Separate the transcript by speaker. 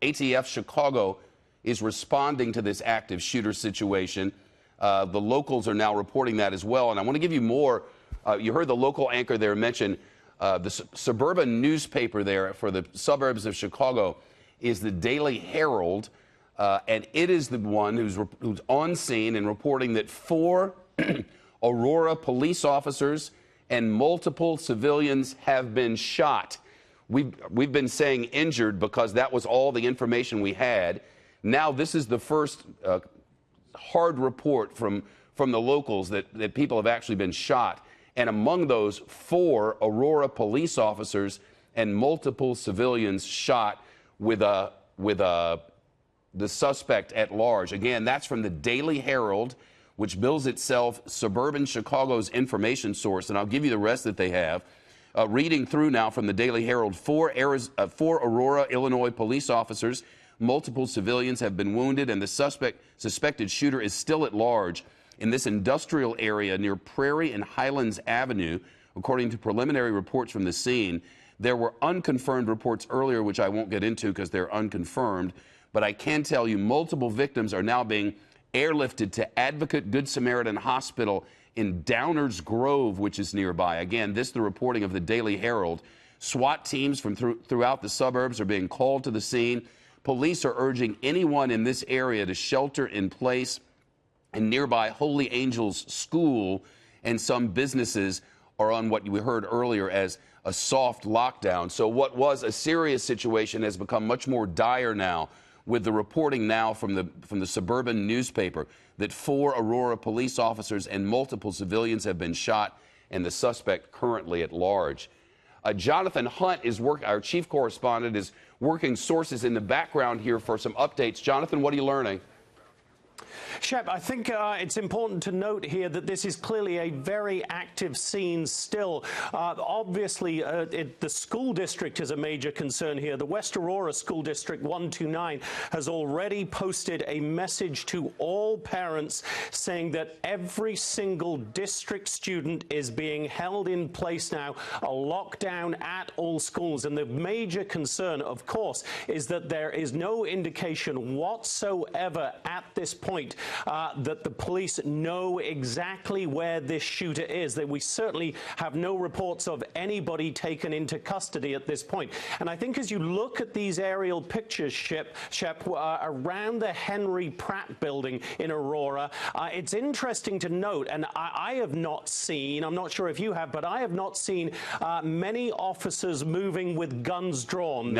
Speaker 1: ATF Chicago is responding to this active shooter situation. The locals are now reporting that as well. And I want to give you more. You heard the local anchor there mention the suburban newspaper there for the suburbs of Chicago is the Daily Herald. And it is the one who's on scene and reporting that 4 Aurora police officers and multiple civilians have been shot. We've been saying injured because that was all the information we had. Now this is the first hard report from the locals that people have actually been shot. And among those, 4 Aurora police officers and multiple civilians shot with the suspect at large. Again, that's from the Daily Herald, which bills itself suburban Chicago's information source. And I'll give you the rest that they have. Reading through now from the Daily Herald, 4 Aurora, Illinois police officers, multiple civilians have been wounded, and the suspected shooter is still at large in this industrial area near Prairie and Highlands Avenue, according to preliminary reports from the scene. There were unconfirmed reports earlier, which I won't get into because they're unconfirmed, but I can tell you multiple victims are now being airlifted to Advocate Good Samaritan Hospital in Downers Grove, which is nearby. Again, this is the reporting of the Daily Herald. SWAT teams from throughout the suburbs are being called to the scene. Police are urging anyone in this area to shelter in place. And nearby Holy Angels School and some businesses are on what we heard earlier as a soft lockdown. So what was a serious situation has become much more dire now, with the reporting now from the suburban newspaper that 4 Aurora police officers and multiple civilians have been shot, and the suspect currently at large. Jonathan Hunt is our chief correspondent, is working sources in the background here for some updates. Jonathan, what are you learning?
Speaker 2: Shep, I think it's important to note here that this is clearly a very active scene still. Obviously, the school district is a major concern here. The West Aurora School District 129 has already posted a message to all parents saying that every single district student is being held in place now, a lockdown at all schools. And the major concern, of course, is that there is no indication whatsoever at this point that the police know exactly where this shooter is. We certainly have no reports of anybody taken into custody at this point. And I think as you look at these aerial pictures, Shep, around the Henry Pratt building in Aurora, it's interesting to note, and I have not seen, I'm not sure if you have, but I have not seen many officers moving with guns drawn.